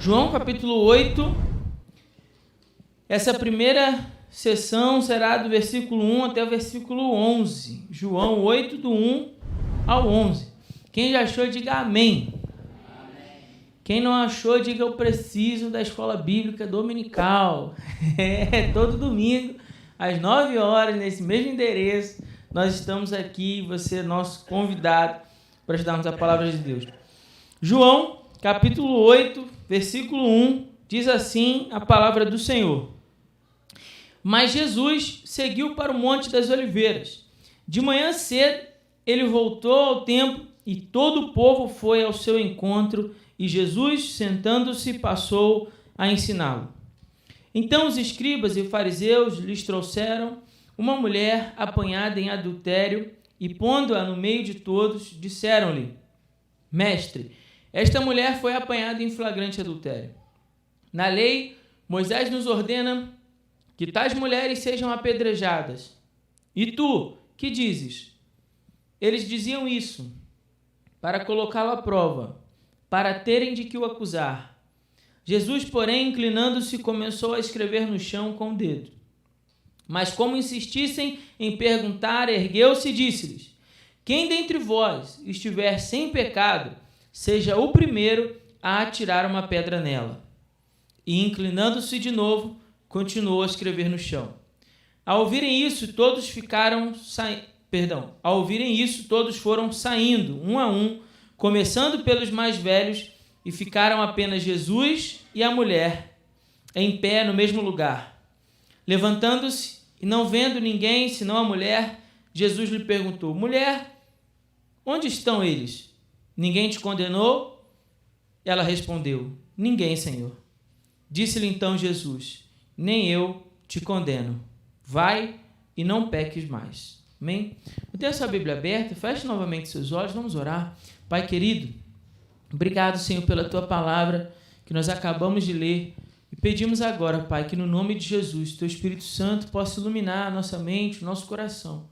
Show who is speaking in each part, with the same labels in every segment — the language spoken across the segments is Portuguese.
Speaker 1: João capítulo 8, essa primeira sessão será do versículo 1 até o versículo 11. João 8, do 1 ao 11. Quem já achou, diga amém. Quem não achou, diga eu preciso da escola bíblica dominical. Todo domingo, às 9 horas, nesse mesmo endereço, nós estamos aqui, você é nosso convidado para estudarmos a palavra de Deus. João, capítulo 8, versículo 1, diz assim a palavra do Senhor. Mas Jesus seguiu para o Monte das Oliveiras. De manhã cedo, ele voltou ao templo e todo o povo foi ao seu encontro e Jesus, sentando-se, passou a ensiná-lo. Então os escribas e fariseus lhes trouxeram uma mulher apanhada em adultério e, pondo-a no meio de todos, disseram-lhe: Mestre, esta mulher foi apanhada em flagrante adultério. Na lei, Moisés nos ordena que tais mulheres sejam apedrejadas. E tu, que dizes? Eles diziam isso para colocá-lo à prova, para terem de que o acusar. Jesus, porém, inclinando-se, começou a escrever no chão com o dedo. Mas como insistissem em perguntar, ergueu-se e disse-lhes: Quem dentre vós estiver sem pecado, seja o primeiro a atirar uma pedra nela. E, inclinando-se de novo, continuou a escrever no chão. Ao ouvirem isso, todos foram saindo, um a um, começando pelos mais velhos, e ficaram apenas Jesus e a mulher, em pé no mesmo lugar. Levantando-se e não vendo ninguém senão a mulher, Jesus lhe perguntou: Mulher, onde estão eles? Ninguém te condenou? Ela respondeu: Ninguém, Senhor. Disse-lhe então Jesus: Nem eu te condeno. Vai e não peques mais. Amém? Mantenha sua Bíblia aberta, feche novamente seus olhos, vamos orar. Pai querido, obrigado, Senhor, pela Tua palavra que nós acabamos de ler. E pedimos agora, Pai, que no nome de Jesus, Teu Espírito Santo possa iluminar a nossa mente, o nosso coração,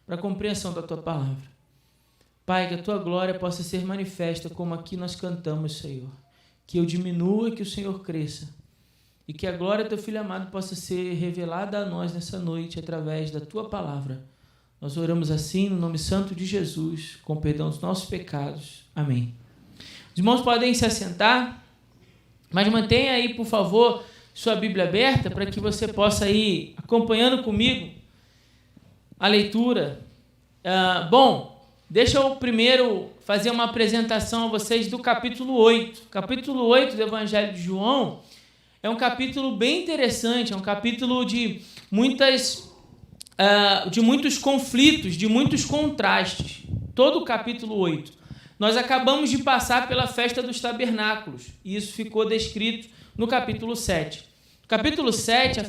Speaker 1: para a compreensão da Tua palavra. Pai, que a Tua glória possa ser manifesta como aqui nós cantamos, Senhor. Que eu diminua e que o Senhor cresça. E que a glória do Teu Filho amado possa ser revelada a nós nessa noite através da Tua palavra. Nós oramos assim no nome santo de Jesus, com perdão dos nossos pecados. Amém. Os irmãos podem se assentar, mas mantenha aí, por favor, sua Bíblia aberta para que você possa ir acompanhando comigo a leitura. Deixa eu primeiro fazer uma apresentação a vocês do capítulo 8. O capítulo 8 do Evangelho de João é um capítulo bem interessante, é um capítulo de muitos conflitos, de muitos contrastes. Todo o capítulo 8. Nós acabamos de passar pela festa dos tabernáculos, e isso ficou descrito no capítulo 7. No capítulo 7,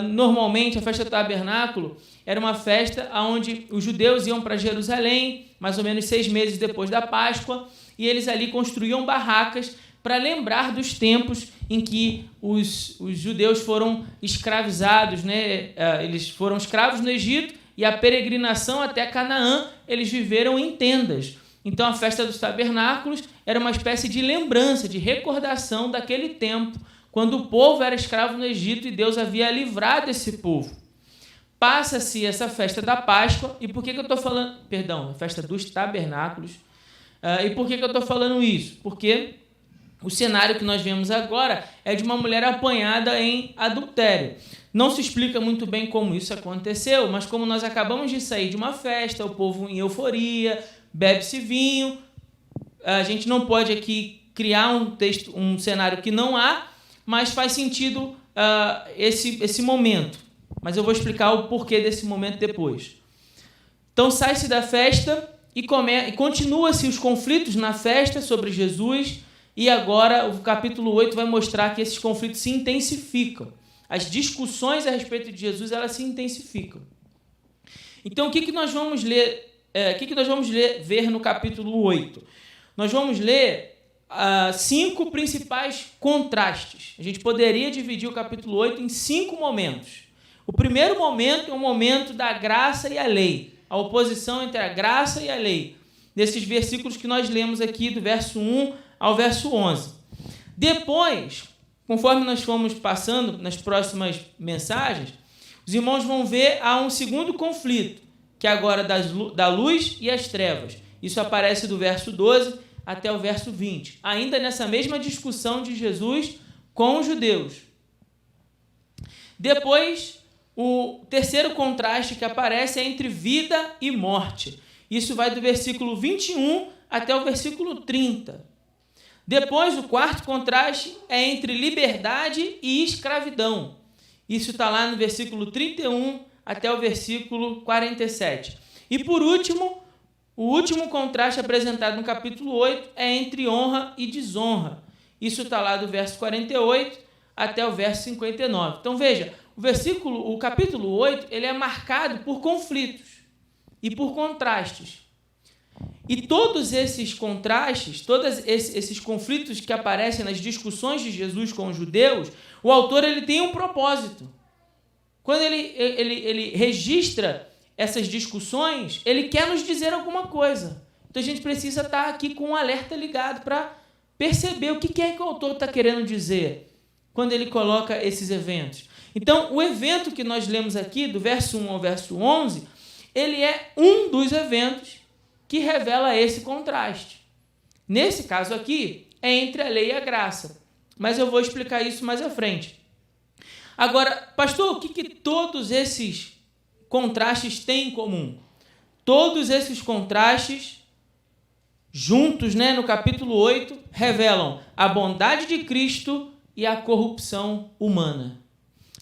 Speaker 1: normalmente a festa do tabernáculo era uma festa onde os judeus iam para Jerusalém, mais ou menos 6 meses depois da Páscoa, e eles ali construíam barracas para lembrar dos tempos em que os judeus foram escravizados, né? Eles foram escravos no Egito e a peregrinação até Canaã, eles viveram em tendas. Então a festa dos tabernáculos era uma espécie de lembrança, de recordação daquele tempo, quando o povo era escravo no Egito e Deus havia livrado esse povo. Passa-se essa festa da Páscoa, e por que eu estou falando... Perdão, a festa dos tabernáculos. E por que eu estou falando isso? Porque o cenário que nós vemos agora é de uma mulher apanhada em adultério. Não se explica muito bem como isso aconteceu, mas como nós acabamos de sair de uma festa, o povo em euforia, bebe-se vinho, a gente não pode aqui criar um cenário que não há, mas faz sentido esse momento. Mas eu vou explicar o porquê desse momento depois. Então sai-se da festa e continua-se os conflitos na festa sobre Jesus. E agora o capítulo 8 vai mostrar que esses conflitos se intensificam. As discussões a respeito de Jesus, elas se intensificam. Então, o que nós vamos ler? Ver no capítulo 8? Nós vamos ler 5 principais contrastes. A gente poderia dividir o capítulo 8 em 5 momentos. O primeiro momento é o momento da graça e a lei. A oposição entre a graça e a lei. Nesses versículos que nós lemos aqui, do verso 1 ao verso 11. Depois, conforme nós fomos passando nas próximas mensagens, os irmãos vão ver há um segundo conflito, que é agora da luz e as trevas. Isso aparece do verso 12 até o verso 20, ainda nessa mesma discussão de Jesus com os judeus. Depois, o terceiro contraste que aparece é entre vida e morte. Isso vai do versículo 21 até o versículo 30. Depois, o quarto contraste é entre liberdade e escravidão. Isso está lá no versículo 31 até o versículo 47. E, por último, o último contraste apresentado no capítulo 8 é entre honra e desonra. Isso está lá do verso 48 até o verso 59. Então, veja, o capítulo 8 ele é marcado por conflitos e por contrastes. E todos esses contrastes, todos esses conflitos que aparecem nas discussões de Jesus com os judeus, o autor ele tem um propósito. Quando ele registra essas discussões, ele quer nos dizer alguma coisa. Então a gente precisa estar aqui com um alerta ligado para perceber o que é que o autor está querendo dizer quando ele coloca esses eventos. Então, o evento que nós lemos aqui, do verso 1 ao verso 11, ele é um dos eventos que revela esse contraste. Nesse caso aqui, é entre a lei e a graça. Mas eu vou explicar isso mais à frente. Agora, pastor, o que todos esses contrastes têm em comum? Todos esses contrastes, juntos, no capítulo 8, revelam a bondade de Cristo e a corrupção humana.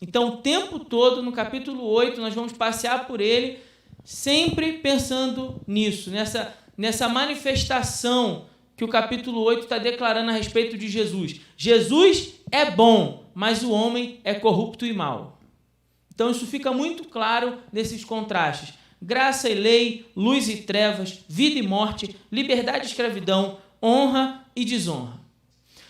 Speaker 1: Então, o tempo todo, no capítulo 8, nós vamos passear por ele, sempre pensando nisso, nessa manifestação que o capítulo 8 está declarando a respeito de Jesus. Jesus é bom, mas o homem é corrupto e mau. Então, isso fica muito claro nesses contrastes. Graça e lei, luz e trevas, vida e morte, liberdade e escravidão, honra e desonra.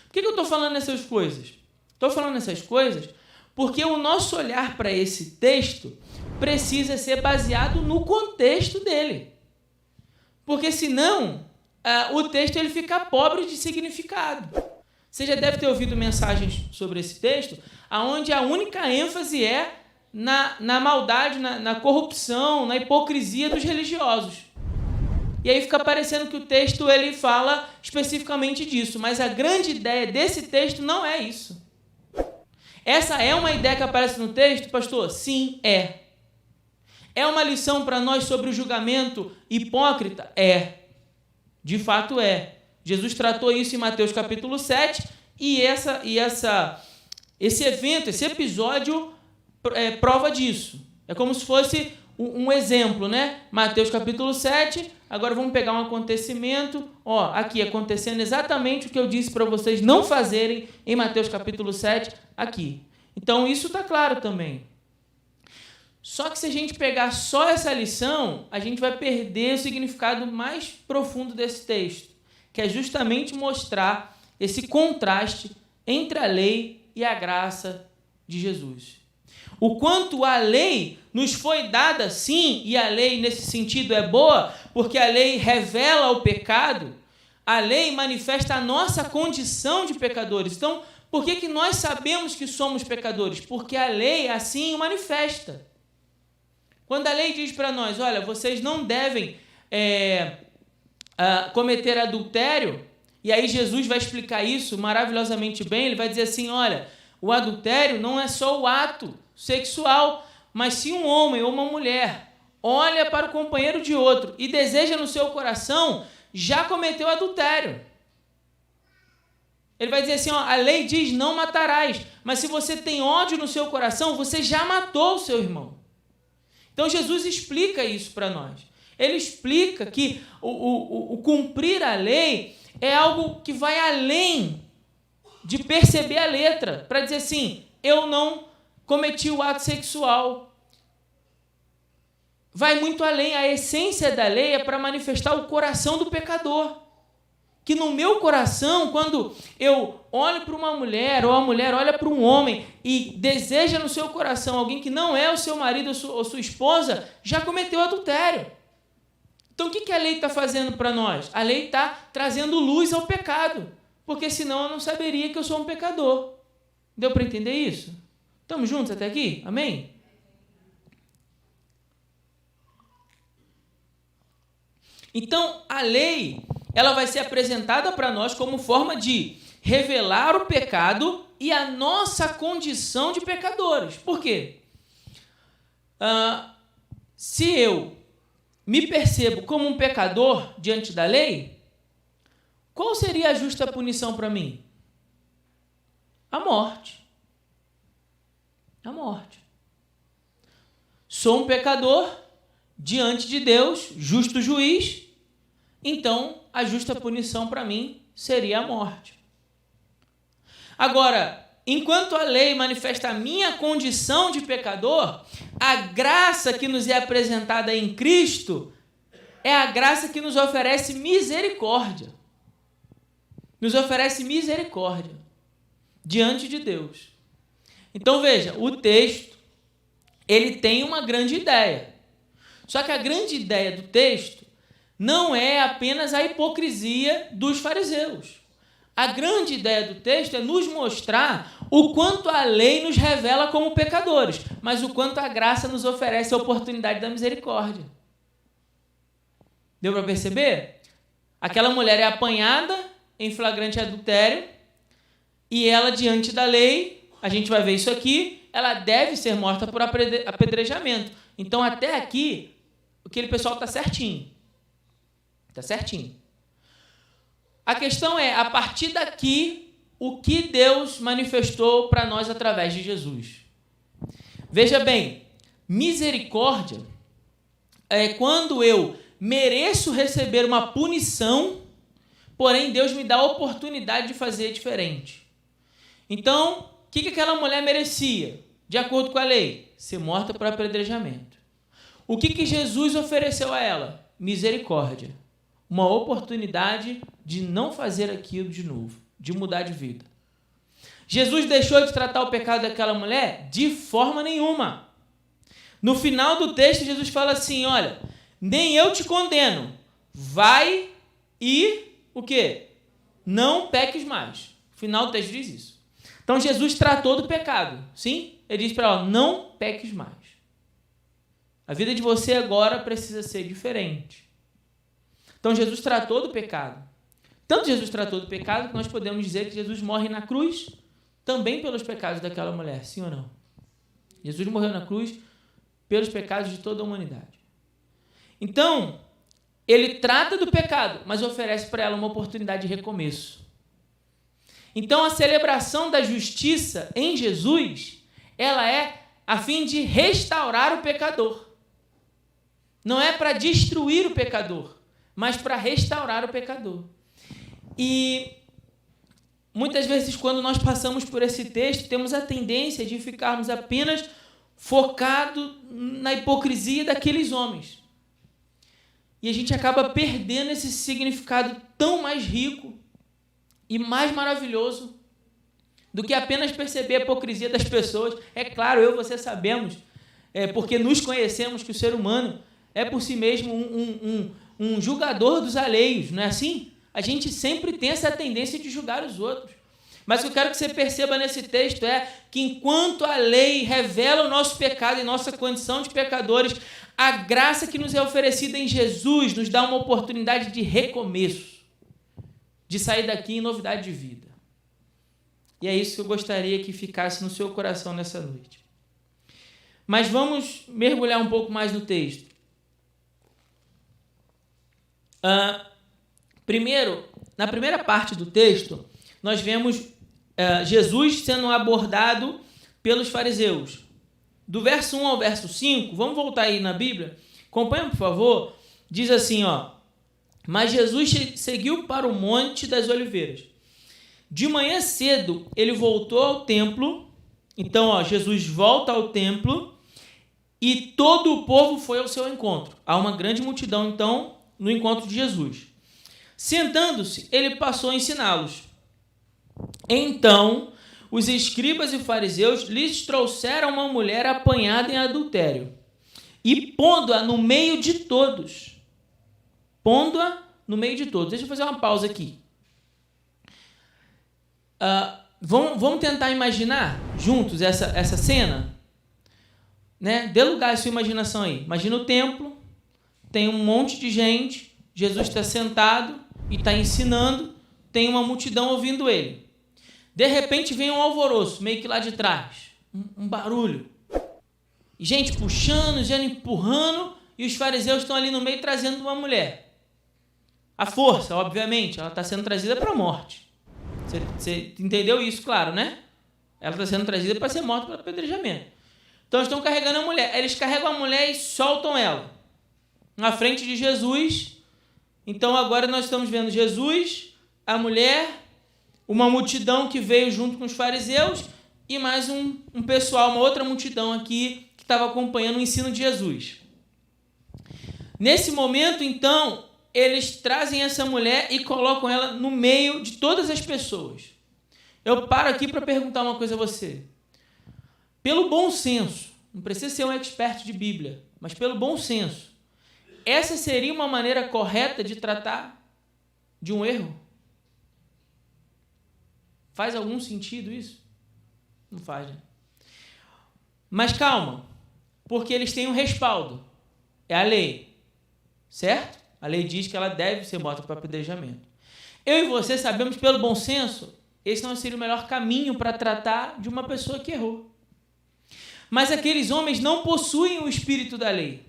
Speaker 1: Por que eu estou falando essas coisas? Estou falando essas coisas porque o nosso olhar para esse texto precisa ser baseado no contexto dele. Porque, senão, o texto ele fica pobre de significado. Você já deve ter ouvido mensagens sobre esse texto, onde a única ênfase é na maldade, na corrupção, na hipocrisia dos religiosos. E aí fica parecendo que o texto ele fala especificamente disso, mas a grande ideia desse texto não é isso. Essa é uma ideia que aparece no texto, pastor? Sim, é. É uma lição para nós sobre o julgamento hipócrita? É. De fato é. Jesus tratou isso em Mateus capítulo 7 e esse evento, esse episódio prova disso. É como se fosse um exemplo, Mateus capítulo 7, agora vamos pegar um acontecimento, aqui acontecendo exatamente o que eu disse para vocês não fazerem em Mateus capítulo 7, aqui. Então isso está claro também. Só que se a gente pegar só essa lição, a gente vai perder o significado mais profundo desse texto, que é justamente mostrar esse contraste entre a lei e a graça de Jesus. O quanto a lei nos foi dada, sim, e a lei nesse sentido é boa, porque a lei revela o pecado, a lei manifesta a nossa condição de pecadores. Então, por que nós sabemos que somos pecadores? Porque a lei assim o manifesta. Quando a lei diz para nós, olha, vocês não devem cometer adultério, e aí Jesus vai explicar isso maravilhosamente bem, ele vai dizer assim, olha, o adultério não é só o ato sexual, mas se um homem ou uma mulher olha para o companheiro de outro e deseja no seu coração, já cometeu adultério. Ele vai dizer assim, a lei diz não matarás, mas se você tem ódio no seu coração, você já matou o seu irmão. Então Jesus explica isso para nós. Ele explica que o cumprir a lei é algo que vai além de perceber a letra, para dizer assim, eu não cometi o ato sexual. Vai muito além. A essência da lei é para manifestar o coração do pecador. Que no meu coração, quando eu olho para uma mulher, ou a mulher olha para um homem e deseja no seu coração alguém que não é o seu marido ou sua esposa, já cometeu adultério. Então, o que a lei está fazendo para nós? A lei está trazendo luz ao pecado. porque senão eu não saberia que eu sou um pecador. Deu para entender isso? Estamos juntos até aqui? Amém? Então, a lei, ela vai ser apresentada para nós como forma de revelar o pecado e a nossa condição de pecadores. Por quê? Se eu me percebo como um pecador diante da lei, qual seria a justa punição para mim? A morte. A morte. Sou um pecador diante de Deus, justo juiz, então a justa punição para mim seria a morte. Agora, enquanto a lei manifesta a minha condição de pecador, a graça que nos é apresentada em Cristo é a graça que nos oferece misericórdia. Nos oferece misericórdia diante de Deus. Então veja, o texto, ele tem uma grande ideia. Só que a grande ideia do texto não é apenas a hipocrisia dos fariseus. A grande ideia do texto é nos mostrar o quanto a lei nos revela como pecadores, mas o quanto a graça nos oferece a oportunidade da misericórdia. Deu para perceber? Aquela mulher é apanhada em flagrante adultério e ela, diante da lei, a gente vai ver isso aqui, ela deve ser morta por apedrejamento. Então, até aqui, aquele pessoal está certinho. Está certinho. A questão é, a partir daqui, o que Deus manifestou para nós através de Jesus. Veja bem, misericórdia é quando eu mereço receber uma punição, porém Deus me dá a oportunidade de fazer diferente. Então, o que aquela mulher merecia, de acordo com a lei? Ser morta por apedrejamento. O que Jesus ofereceu a ela? Misericórdia. Uma oportunidade de não fazer aquilo de novo, de mudar de vida. Jesus deixou de tratar o pecado daquela mulher? De forma nenhuma. No final do texto, Jesus fala assim, olha, nem eu te condeno, vai e o quê? Não peques mais. O final do texto diz isso. Então, Jesus tratou do pecado, sim? Ele disse para ela, não peques mais. A vida de você agora precisa ser diferente. Então, Jesus tratou do pecado. Tanto Jesus tratou do pecado que nós podemos dizer que Jesus morre na cruz também pelos pecados daquela mulher, sim ou não? Jesus morreu na cruz pelos pecados de toda a humanidade. Então, ele trata do pecado, mas oferece para ela uma oportunidade de recomeço. Então, a celebração da justiça em Jesus, ela é a fim de restaurar o pecador. Não é para destruir o pecador, mas para restaurar o pecador. E muitas vezes, quando nós passamos por esse texto, temos a tendência de ficarmos apenas focados na hipocrisia daqueles homens. E a gente acaba perdendo esse significado tão mais rico e mais maravilhoso do que apenas perceber a hipocrisia das pessoas. É claro, eu e você sabemos, porque nos conhecemos, que o ser humano é por si mesmo um julgador dos alheios, não é assim? A gente sempre tem essa tendência de julgar os outros. Mas o que eu quero que você perceba nesse texto é que enquanto a lei revela o nosso pecado e nossa condição de pecadores, a graça que nos é oferecida em Jesus nos dá uma oportunidade de recomeço, de sair daqui em novidade de vida. E é isso que eu gostaria que ficasse no seu coração nessa noite. Mas vamos mergulhar um pouco mais no texto. Primeiro, na primeira parte do texto, nós vemos Jesus sendo abordado pelos fariseus. Do verso 1 ao verso 5, vamos voltar aí na Bíblia, acompanha, por favor, diz assim, mas Jesus seguiu para o Monte das Oliveiras. De manhã cedo, ele voltou ao templo, então Jesus volta ao templo e todo o povo foi ao seu encontro. Há uma grande multidão, então, no encontro de Jesus. Sentando-se, ele passou a ensiná-los. Então, os escribas e fariseus lhes trouxeram uma mulher apanhada em adultério e pondo-a no meio de todos. Pondo-a no meio de todos. Deixa eu fazer uma pausa aqui. Vamos tentar imaginar juntos essa cena? Né? Dê lugar à sua imaginação aí. Imagina o templo, tem um monte de gente, Jesus está sentado e está ensinando, tem uma multidão ouvindo ele. De repente vem um alvoroço, meio que lá de trás, um barulho. Gente puxando, gente empurrando, e os fariseus estão ali no meio trazendo uma mulher. A força, obviamente, ela está sendo trazida para a morte. Você entendeu isso, claro, né? Ela está sendo trazida para ser morta pelo apedrejamento. Então, eles estão carregando a mulher. Eles carregam a mulher e soltam ela na frente de Jesus. Então, agora nós estamos vendo Jesus, a mulher, uma multidão que veio junto com os fariseus e mais um pessoal, uma outra multidão aqui que estava acompanhando o ensino de Jesus. Nesse momento, então, eles trazem essa mulher e colocam ela no meio de todas as pessoas. Eu paro aqui para perguntar uma coisa a você. Pelo bom senso, não precisa ser um expert de Bíblia, mas pelo bom senso, essa seria uma maneira correta de tratar de um erro? Faz algum sentido isso? Não faz, né? Mas calma, porque eles têm um respaldo. É a lei, certo? A lei diz que ela deve ser morta para apedrejamento. Eu e você sabemos, pelo bom senso, esse não seria o melhor caminho para tratar de uma pessoa que errou. Mas aqueles homens não possuem o espírito da lei.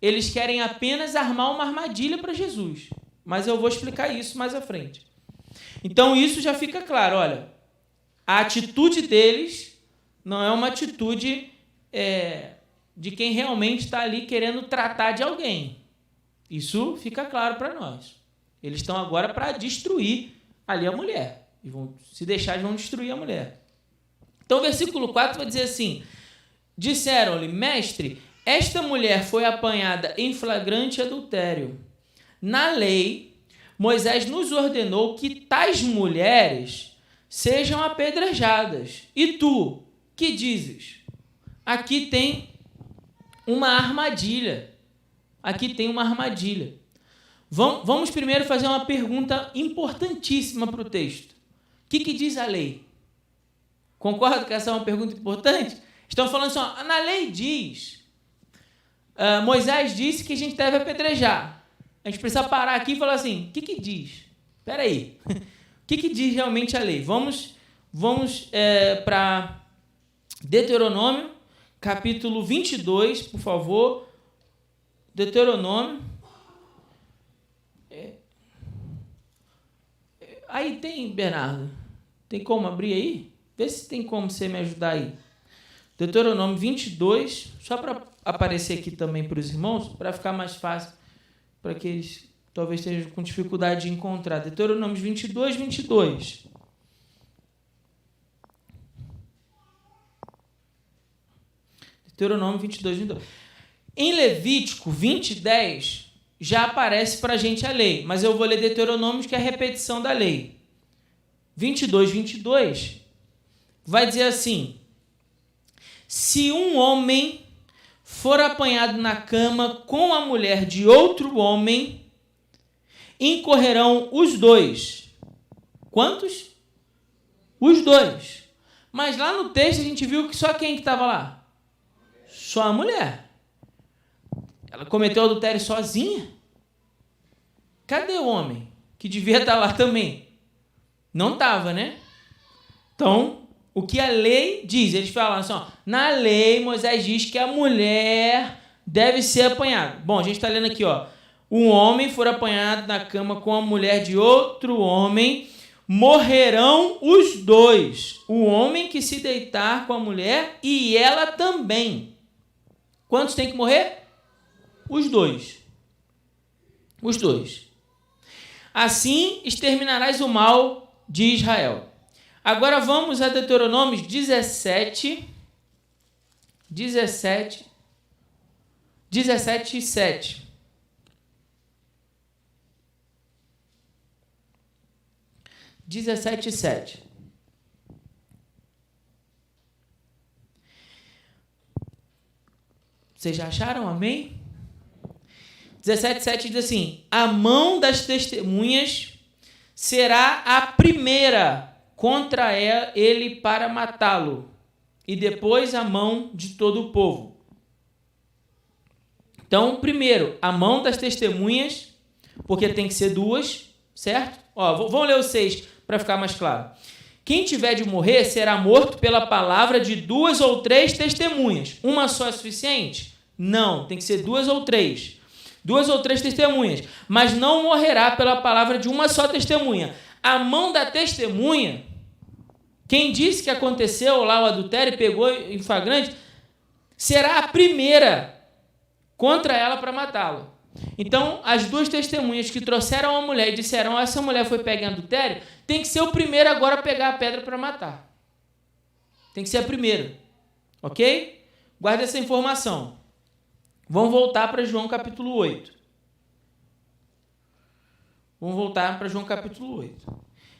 Speaker 1: Eles querem apenas armar uma armadilha para Jesus. Mas eu vou explicar isso mais à frente. Então, isso já fica claro. Olha, a atitude deles não é uma atitude de quem realmente está ali querendo tratar de alguém. Isso fica claro para nós. Eles estão agora para destruir ali a mulher. E se deixar, eles vão destruir a mulher. Então, o versículo 4 vai dizer assim: disseram-lhe, mestre, esta mulher foi apanhada em flagrante adultério. Na lei, Moisés nos ordenou que tais mulheres sejam apedrejadas. E tu, que dizes? Aqui tem uma armadilha. Aqui tem uma armadilha. Vamos primeiro fazer uma pergunta importantíssima para o texto. O que diz a lei? Concorda que essa é uma pergunta importante? Estão falando assim, ó, na lei diz, Moisés disse que a gente deve apedrejar. A gente precisa parar aqui e falar assim, o que diz? Espera aí, o que diz realmente a lei? Vamos para Deuteronômio, capítulo 22, por favor. Deuteronômio. Aí tem, Bernardo, tem como abrir aí? Vê se tem como você me ajudar aí. Deuteronômio 22, só para aparecer aqui também para os irmãos, para ficar mais fácil, para que eles talvez estejam com dificuldade de encontrar. Deuteronômio 22, 22. Deuteronômio 22, 22. Em Levítico 20, 10, já aparece para a gente a lei, mas eu vou ler Deuteronômio, que é a repetição da lei. 22, 22, vai dizer assim: se um homem for apanhado na cama com a mulher de outro homem, incorrerão os dois. Quantos? Os dois. Mas lá no texto a gente viu que só quem que estava lá? Só a mulher. Ela cometeu adultério sozinha? Cadê o homem? Que devia estar lá também. Não estava, né? Então, o que a lei diz? Eles falam assim, ó, na lei, Moisés diz que a mulher deve ser apanhada. Bom, a gente está lendo aqui, ó. Um homem for apanhado na cama com a mulher de outro homem, morrerão os dois. O homem que se deitar com a mulher e ela também. Quantos tem que morrer? Os dois. Os dois. Assim exterminarás o mal de Israel. Agora vamos a Deuteronômio 17 e 7. 17 e 7. Vocês já acharam? Amém? 17, 7 diz assim: a mão das testemunhas será a primeira contra ele para matá-lo, e depois a mão de todo o povo. Então, primeiro, a mão das testemunhas, porque tem que ser duas, certo? Vamos ler o 6 para ficar mais claro. Quem tiver de morrer será morto pela palavra de 2 ou 3 testemunhas. Uma só é suficiente? Não, tem que ser 2 ou 3. 2 ou 3 testemunhas. Mas não morrerá pela palavra de uma só testemunha. A mão da testemunha, quem disse que aconteceu lá o adultério e pegou em flagrante, será a primeira contra ela para matá-la. Então, as 2 testemunhas que trouxeram a mulher e disseram essa mulher foi pega em adultério, tem que ser o primeiro agora a pegar a pedra para matar. Tem que ser a primeira. Ok? Guarda essa informação. Vamos voltar para João capítulo 8.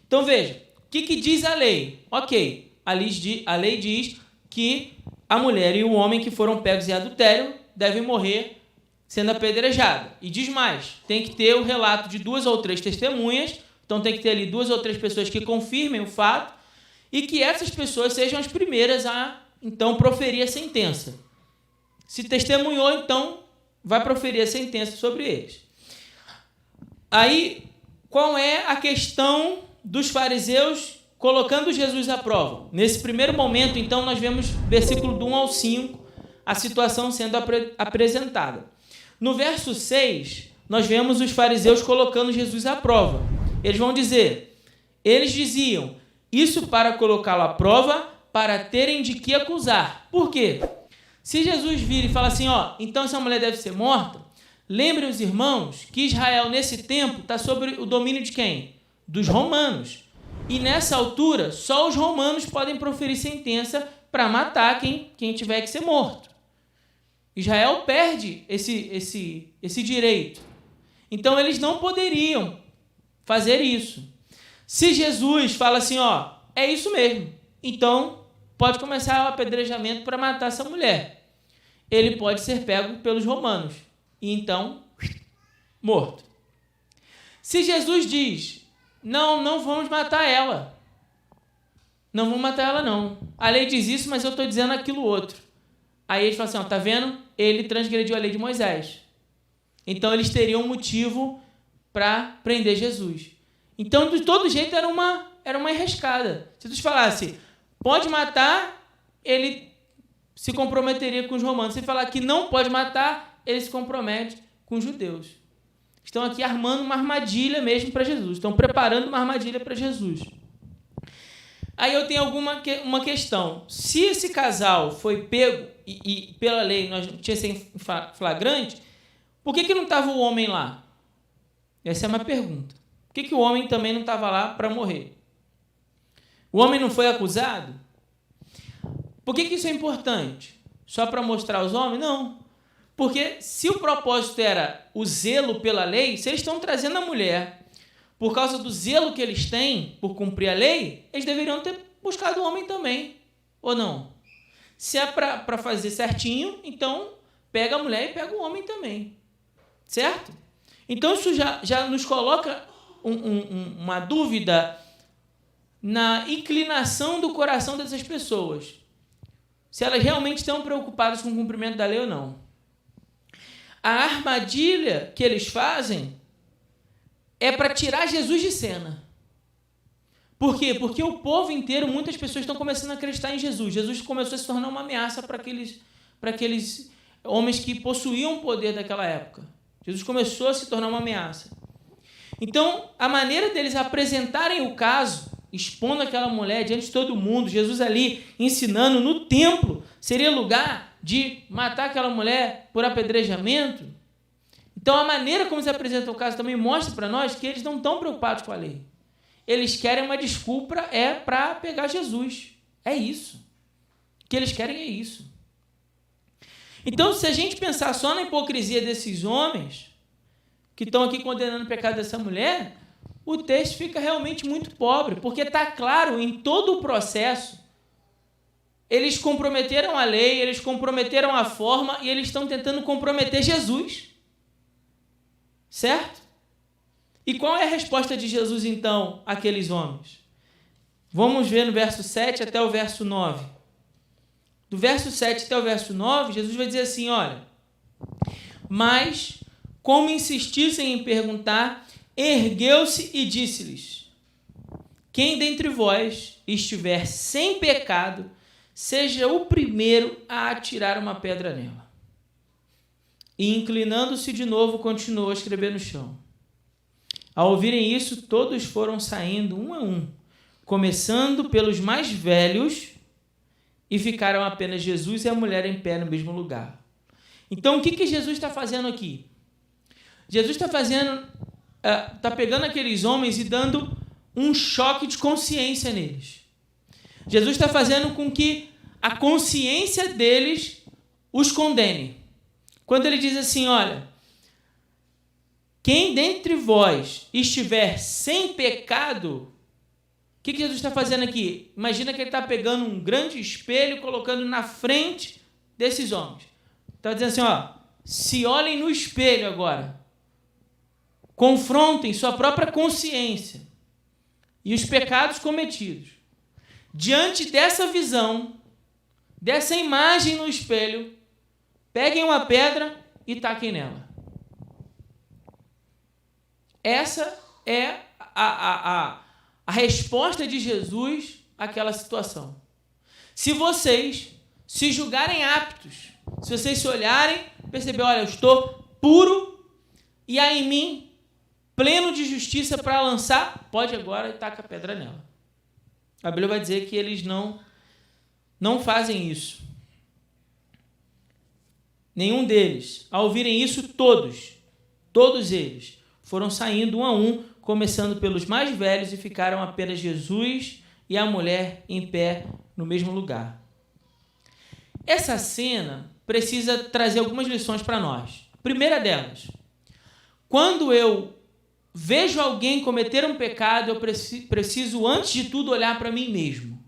Speaker 1: Então, veja. O que diz a lei? Ok. A lei diz que a mulher e o homem que foram pegos em adultério devem morrer sendo apedrejada. E diz mais, tem que ter o relato de 2 ou 3 testemunhas, então tem que ter ali 2 ou 3 pessoas que confirmem o fato e que essas pessoas sejam as primeiras a, então, proferir a sentença. Se testemunhou, então, vai proferir a sentença sobre eles. Aí, qual é a questão dos fariseus colocando Jesus à prova? Nesse primeiro momento, então, nós vemos versículo do 1 ao 5, a situação sendo apresentada. No verso 6, nós vemos os fariseus colocando Jesus à prova. Eles diziam, isso para colocá-lo à prova, para terem de que acusar. Por quê? Se Jesus vir e falar assim, então essa mulher deve ser morta, lembrem os irmãos que Israel, nesse tempo, está sob o domínio de quem? Dos romanos. E nessa altura, só os romanos podem proferir sentença para matar quem tiver que ser morto. Israel perde esse direito. Então, eles não poderiam fazer isso. Se Jesus fala assim, é isso mesmo, então pode começar o apedrejamento para matar essa mulher. Ele pode ser pego pelos romanos e então morto. Se Jesus diz, não vamos matar ela. Não vamos matar ela, não. A lei diz isso, mas eu estou dizendo aquilo outro. Aí eles falam assim, tá vendo? Ele transgrediu a lei de Moisés. Então, eles teriam um motivo para prender Jesus. Então, de todo jeito, era uma enrascada. Se Jesus falasse, pode matar, ele se comprometeria com os romanos. Se falar que não pode matar, ele se compromete com os judeus. Estão aqui armando uma armadilha mesmo para Jesus. Estão preparando uma armadilha para Jesus. Aí eu tenho uma questão. Se esse casal foi pego e pela lei nós tinha sido flagrante, por que não estava o homem lá? Essa é uma pergunta. Por que o homem também não estava lá para morrer? O homem não foi acusado? Por que isso é importante? Só para mostrar aos homens? Não. Porque se o propósito era o zelo pela lei, se eles estão trazendo a mulher por causa do zelo que eles têm por cumprir a lei, eles deveriam ter buscado o homem também, ou não? Se é para fazer certinho, então pega a mulher e pega o homem também, certo? Então isso já nos coloca uma dúvida na inclinação do coração dessas pessoas, se elas realmente estão preocupadas com o cumprimento da lei ou não. A armadilha que eles fazem é para tirar Jesus de cena. Por quê? Porque o povo inteiro, muitas pessoas estão começando a acreditar em Jesus. Jesus começou a se tornar uma ameaça para aqueles homens que possuíam o poder daquela época. Jesus começou a se tornar uma ameaça. Então, a maneira deles apresentarem o caso, expondo aquela mulher diante de todo mundo, Jesus ali ensinando no templo, seria lugar de matar aquela mulher por apedrejamento. Então, a maneira como se apresenta o caso também mostra para nós que eles não estão preocupados com a lei. Eles querem uma desculpa para pegar Jesus. É isso. O que eles querem é isso. Então, se a gente pensar só na hipocrisia desses homens que estão aqui condenando o pecado dessa mulher, o texto fica realmente muito pobre, porque está claro em todo o processo. Eles comprometeram a lei, eles comprometeram a forma e eles estão tentando comprometer Jesus. Certo? E qual é a resposta de Jesus, então, àqueles homens? Vamos ver no verso 7 até o verso 9. Do verso 7 até o verso 9, Jesus vai dizer assim, olha, mas, como insistissem em perguntar, ergueu-se e disse-lhes, quem dentre vós estiver sem pecado, seja o primeiro a atirar uma pedra nela. E, inclinando-se de novo, continuou a escrever no chão. Ao ouvirem isso, todos foram saindo um a um, começando pelos mais velhos, e ficaram apenas Jesus e a mulher em pé no mesmo lugar. Então, o que Jesus está fazendo aqui? Jesus está pegando aqueles homens e dando um choque de consciência neles. Jesus está fazendo com que a consciência deles os condene. Quando ele diz assim, olha, quem dentre vós estiver sem pecado, o que Jesus está fazendo aqui? Imagina que ele está pegando um grande espelho e colocando na frente desses homens. Está dizendo assim, ó, se olhem no espelho agora. Confrontem sua própria consciência e os pecados cometidos. Diante dessa visão, dessa imagem no espelho, peguem uma pedra e taquem nela. Essa é a resposta de Jesus àquela situação. Se vocês se julgarem aptos, se vocês se olharem, perceber, olha, eu estou puro e há em mim pleno de justiça para lançar, pode agora e taca a pedra nela. A Bíblia vai dizer que eles não fazem isso. Nenhum deles. Ao ouvirem isso, todos eles, foram saindo um a um, começando pelos mais velhos, e ficaram apenas Jesus e a mulher em pé no mesmo lugar. Essa cena precisa trazer algumas lições para nós. Primeira delas, quando eu vejo alguém cometer um pecado, eu preciso, antes de tudo, olhar para mim mesmo.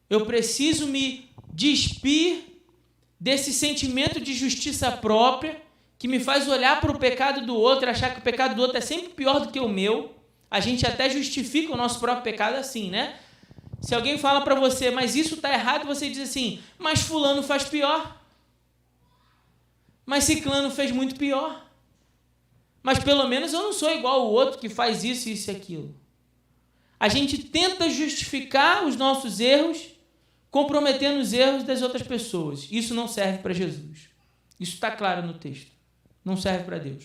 Speaker 1: Eu preciso me despir desse sentimento de justiça própria que me faz olhar para o pecado do outro e achar que o pecado do outro é sempre pior do que o meu. A gente até justifica o nosso próprio pecado assim, né? Se alguém fala para você, mas isso está errado, você diz assim, mas fulano faz pior. Mas ciclano fez muito pior. Mas pelo menos eu não sou igual ao outro que faz isso, isso e aquilo. A gente tenta justificar os nossos erros, comprometendo os erros das outras pessoas. Isso não serve para Jesus. Isso está claro no texto. Não serve para Deus.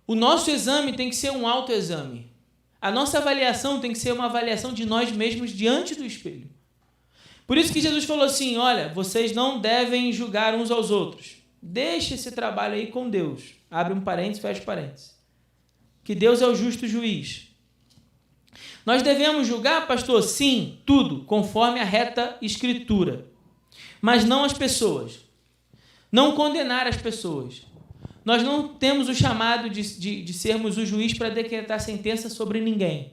Speaker 1: O nosso exame tem que ser um autoexame. A nossa avaliação tem que ser uma avaliação de nós mesmos diante do espelho. Por isso que Jesus falou assim, olha, vocês não devem julgar uns aos outros. Deixe esse trabalho aí com Deus. Abre um parênteses, fecha parênteses. Que Deus é o justo juiz. Nós devemos julgar, pastor? Sim, tudo, conforme a reta escritura. Mas não as pessoas. Não condenar as pessoas. Nós não temos o chamado de sermos o juiz para decretar sentença sobre ninguém.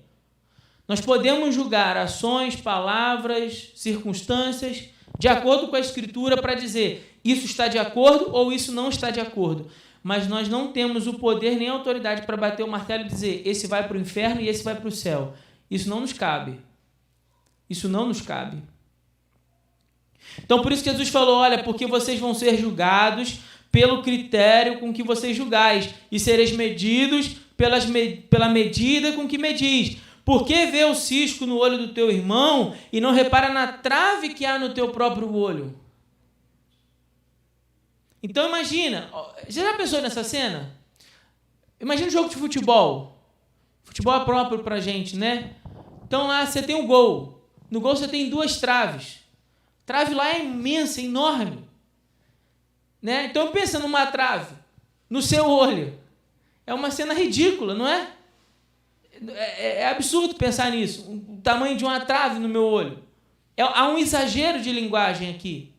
Speaker 1: Nós podemos julgar ações, palavras, circunstâncias, de acordo com a Escritura, para dizer isso está de acordo ou isso não está de acordo. Mas nós não temos o poder nem a autoridade para bater o martelo e dizer esse vai para o inferno e esse vai para o céu. Isso não nos cabe. Isso não nos cabe. Então, por isso que Jesus falou, olha, porque vocês vão ser julgados pelo critério com que vocês julgais, e sereis medidos pela medida com que medis. Por que vê o cisco no olho do teu irmão e não repara na trave que há no teu próprio olho? Então imagina, já pensou nessa cena? Imagina um jogo de futebol. Futebol é próprio pra gente, né? Então lá você tem um gol. No gol você tem duas traves. A trave lá é imensa, enorme. Né? Então pensa numa trave, no seu olho. É uma cena ridícula, não é? É absurdo pensar nisso. O tamanho de uma trave no meu olho. Há um exagero de linguagem aqui.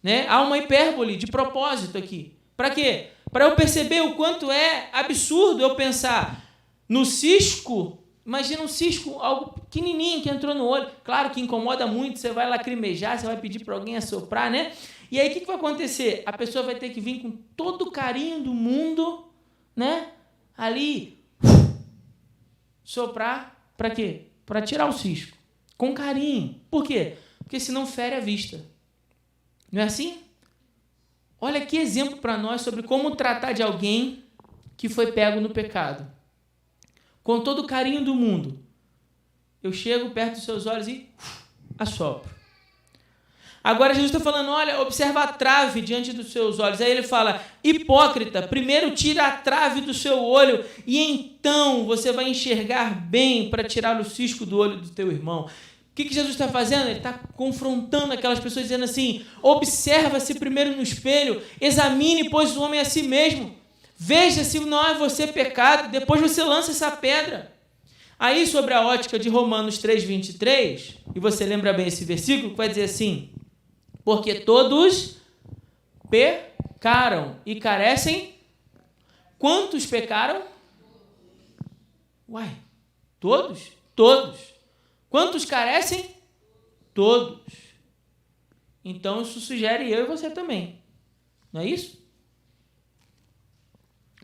Speaker 1: Né? Há uma hipérbole de propósito aqui. Para quê? Para eu perceber o quanto é absurdo eu pensar no cisco. Imagina um cisco, algo pequenininho que entrou no olho. Claro que incomoda muito, você vai lacrimejar, você vai pedir para alguém assoprar, né? E aí o que vai acontecer? A pessoa vai ter que vir com todo o carinho do mundo né, ali, soprar, para quê? Para tirar o cisco, com carinho. Por quê? Porque senão fere a vista. Não é assim? Olha que exemplo para nós sobre como tratar de alguém que foi pego no pecado. Com todo o carinho do mundo, eu chego perto dos seus olhos e assopro. Agora Jesus está falando, olha, observa a trave diante dos seus olhos. Aí ele fala, hipócrita, primeiro tira a trave do seu olho e então você vai enxergar bem para tirar o cisco do olho do teu irmão. O que Jesus está fazendo? Ele está confrontando aquelas pessoas, dizendo assim, observa-se primeiro no espelho, examine, pois, o homem a si mesmo. Veja se não é você pecado, depois você lança essa pedra. Aí, sobre a ótica de Romanos 3:23, e você lembra bem esse versículo, que vai dizer assim, porque todos pecaram e carecem. Quantos pecaram? Uai, todos? Todos. Quantos carecem? Todos. Então, isso sugere eu e você também. Não é isso?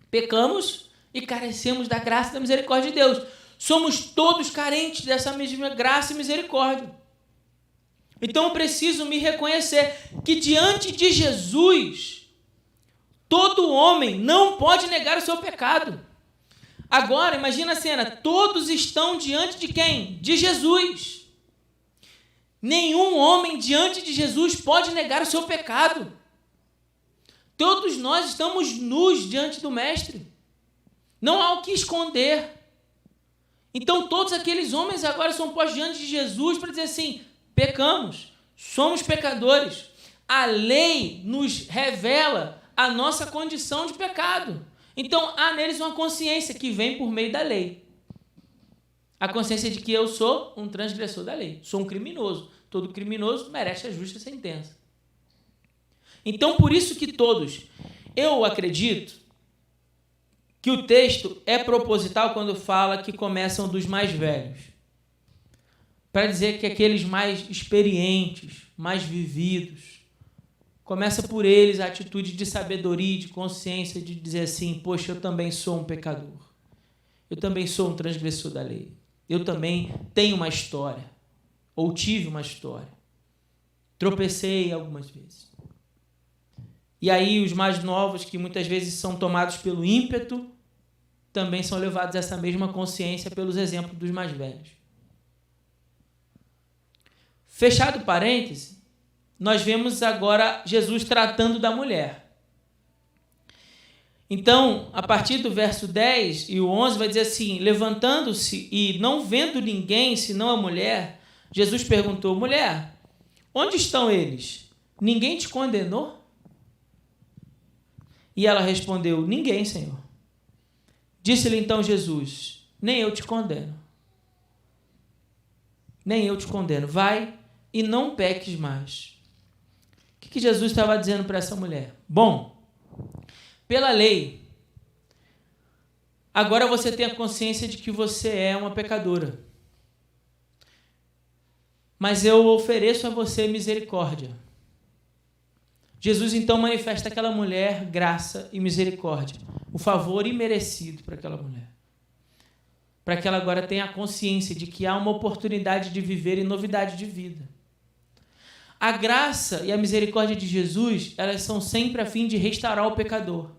Speaker 1: Pecamos e carecemos da graça e da misericórdia de Deus. Somos todos carentes dessa mesma graça e misericórdia. Então, eu preciso me reconhecer que diante de Jesus, todo homem não pode negar o seu pecado. Agora, imagina a cena, todos estão diante de quem? De Jesus. Nenhum homem diante de Jesus pode negar o seu pecado. Todos nós estamos nus diante do Mestre. Não há o que esconder. Então, todos aqueles homens agora são postos diante de Jesus para dizer assim, pecamos, somos pecadores. A lei nos revela a nossa condição de pecado. Então, há neles uma consciência que vem por meio da lei. A consciência de que eu sou um transgressor da lei, sou um criminoso. Todo criminoso merece a justa sentença. Então, por isso que todos, eu acredito que o texto é proposital quando fala que começam dos mais velhos, para dizer que aqueles mais experientes, mais vividos, começa por eles a atitude de sabedoria, de consciência, de dizer assim, poxa, eu também sou um pecador, eu também sou um transgressor da lei, eu também tenho uma história, ou tive uma história, tropecei algumas vezes. E aí os mais novos, que muitas vezes são tomados pelo ímpeto, também são levados a essa mesma consciência pelos exemplos dos mais velhos. Fechado parêntese, nós vemos agora Jesus tratando da mulher. Então, a partir do verso 10 e o 11 vai dizer assim, levantando-se e não vendo ninguém senão a mulher, Jesus perguntou, mulher, onde estão eles? Ninguém te condenou? E ela respondeu, ninguém, Senhor. Disse-lhe então Jesus, nem eu te condeno. Nem eu te condeno. Vai e não peques mais. O que Jesus estava dizendo para essa mulher? Bom, pela lei, agora você tem a consciência de que você é uma pecadora. Mas eu ofereço a você misericórdia. Jesus então manifesta àquela mulher graça e misericórdia, o favor imerecido para aquela mulher. Para que ela agora tenha a consciência de que há uma oportunidade de viver em novidade de vida. A graça e a misericórdia de Jesus, elas são sempre a fim de restaurar o pecador.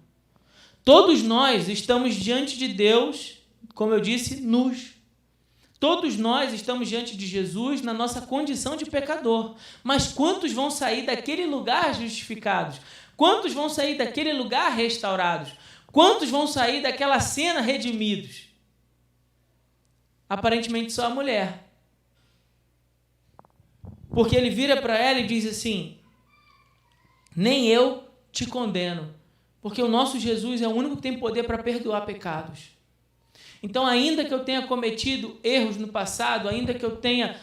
Speaker 1: Todos nós estamos diante de Deus, como eu disse, nus. Todos nós estamos diante de Jesus na nossa condição de pecador. Mas quantos vão sair daquele lugar justificados? Quantos vão sair daquele lugar restaurados? Quantos vão sair daquela cena redimidos? Aparentemente só a mulher. Porque ele vira para ela e diz assim, nem eu te condeno. Porque o nosso Jesus é o único que tem poder para perdoar pecados. Então, ainda que eu tenha cometido erros no passado, ainda que eu tenha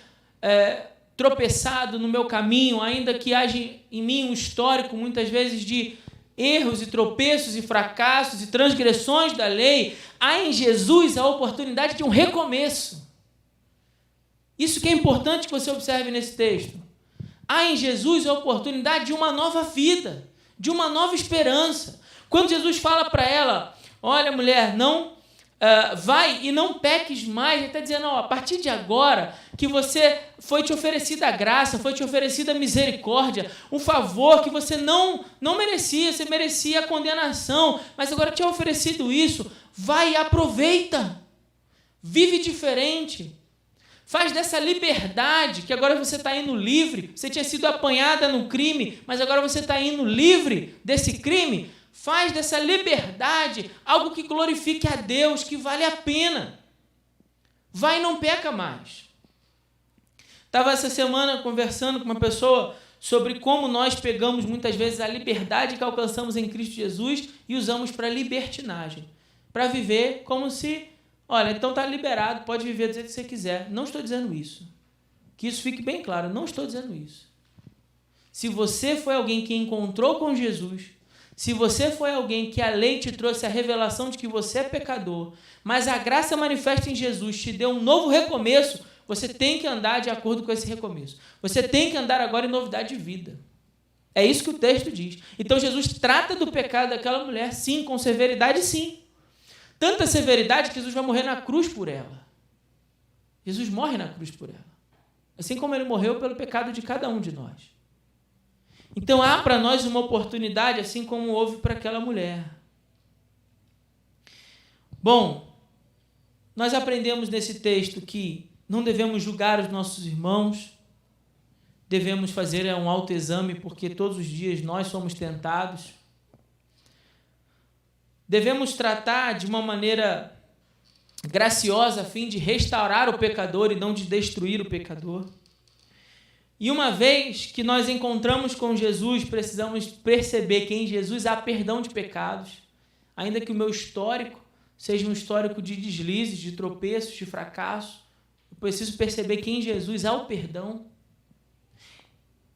Speaker 1: tropeçado no meu caminho, ainda que haja em mim um histórico, muitas vezes, de erros e tropeços e fracassos e transgressões da lei, há em Jesus a oportunidade de um recomeço. Isso que é importante que você observe nesse texto. Há em Jesus a oportunidade de uma nova vida, de uma nova esperança. Quando Jesus fala para ela, olha, mulher, não vai e não peques mais. Ele está dizendo, a partir de agora que você foi te oferecida a graça, foi te oferecida a misericórdia, um favor que você não merecia, você merecia a condenação, mas agora te é oferecido isso, vai e aproveita, vive diferente. Faz dessa liberdade, que agora você está indo livre, você tinha sido apanhada no crime, mas agora você está indo livre desse crime. Faz dessa liberdade algo que glorifique a Deus, que vale a pena. Vai e não peca mais. Estava essa semana conversando com uma pessoa sobre como nós pegamos muitas vezes a liberdade que alcançamos em Cristo Jesus e usamos para libertinagem, para viver como se... Olha, então está liberado, pode viver do jeito que você quiser. Não estou dizendo isso. Que isso fique bem claro, não estou dizendo isso. Se você foi alguém que encontrou com Jesus, se você foi alguém que a lei te trouxe a revelação de que você é pecador, mas a graça manifesta em Jesus te deu um novo recomeço, você tem que andar de acordo com esse recomeço. Você tem que andar agora em novidade de vida. É isso que o texto diz. Então Jesus trata do pecado daquela mulher, sim, com severidade, sim. Tanta severidade que Jesus vai morrer na cruz por ela. Jesus morre na cruz por ela. Assim como ele morreu pelo pecado de cada um de nós. Então há para nós uma oportunidade, assim como houve para aquela mulher. Bom, nós aprendemos nesse texto que não devemos julgar os nossos irmãos, devemos fazer um autoexame, porque todos os dias nós somos tentados. Devemos tratar de uma maneira graciosa a fim de restaurar o pecador e não de destruir o pecador. E uma vez que nós encontramos com Jesus, precisamos perceber que em Jesus há perdão de pecados, ainda que o meu histórico seja um histórico de deslizes, de tropeços, de fracasso. Eu preciso perceber que em Jesus há o perdão.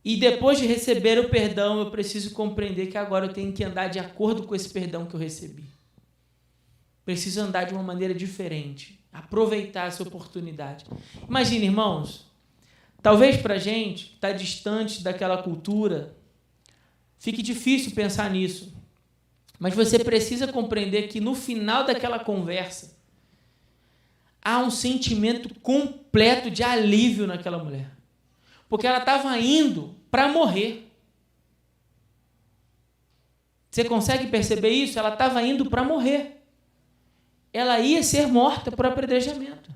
Speaker 1: E depois de receber o perdão, eu preciso compreender que agora eu tenho que andar de acordo com esse perdão que eu recebi. Preciso andar de uma maneira diferente, aproveitar essa oportunidade. Imagina, irmãos, talvez para a gente, estar distante daquela cultura, fique difícil pensar nisso. Mas você precisa compreender que no final daquela conversa, há um sentimento completo de alívio naquela mulher. Porque ela estava indo para morrer. Você consegue perceber isso? Ela estava indo para morrer. Ela ia ser morta por apedrejamento.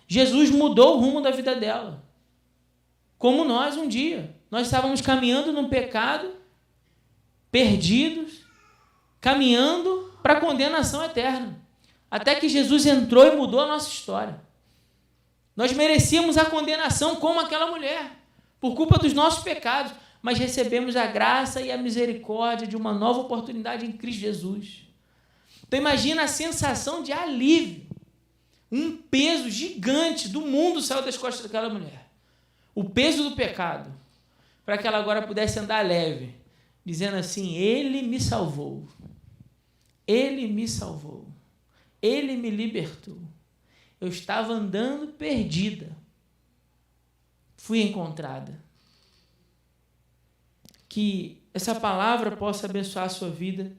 Speaker 1: Jesus mudou o rumo da vida dela. Como nós um dia. Nós estávamos caminhando num pecado, perdidos, caminhando para a condenação eterna. Até que Jesus entrou e mudou a nossa história. Nós merecíamos a condenação como aquela mulher, por culpa dos nossos pecados, mas recebemos a graça e a misericórdia de uma nova oportunidade em Cristo Jesus. Então imagina a sensação de alívio. Um peso gigante do mundo saiu das costas daquela mulher. O peso do pecado, para que ela agora pudesse andar leve, dizendo assim, Ele me salvou. Ele me salvou. Ele me libertou. Eu estava andando perdida. Fui encontrada. Que essa palavra possa abençoar a sua vida.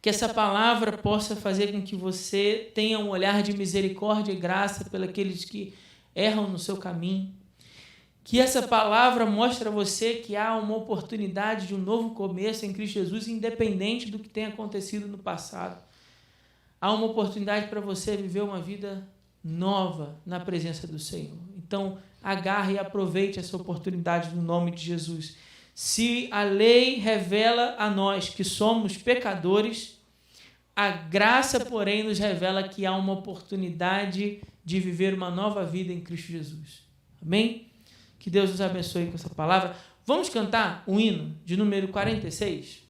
Speaker 1: Que essa palavra possa fazer com que você tenha um olhar de misericórdia e graça pelos que erram no seu caminho. Que essa palavra mostre a você que há uma oportunidade de um novo começo em Cristo Jesus, independente do que tenha acontecido no passado. Há uma oportunidade para você viver uma vida nova na presença do Senhor. Então, agarre e aproveite essa oportunidade no nome de Jesus. Se a lei revela a nós que somos pecadores, a graça, porém, nos revela que há uma oportunidade de viver uma nova vida em Cristo Jesus. Amém? Que Deus nos abençoe com essa palavra. Vamos cantar o hino de número 46?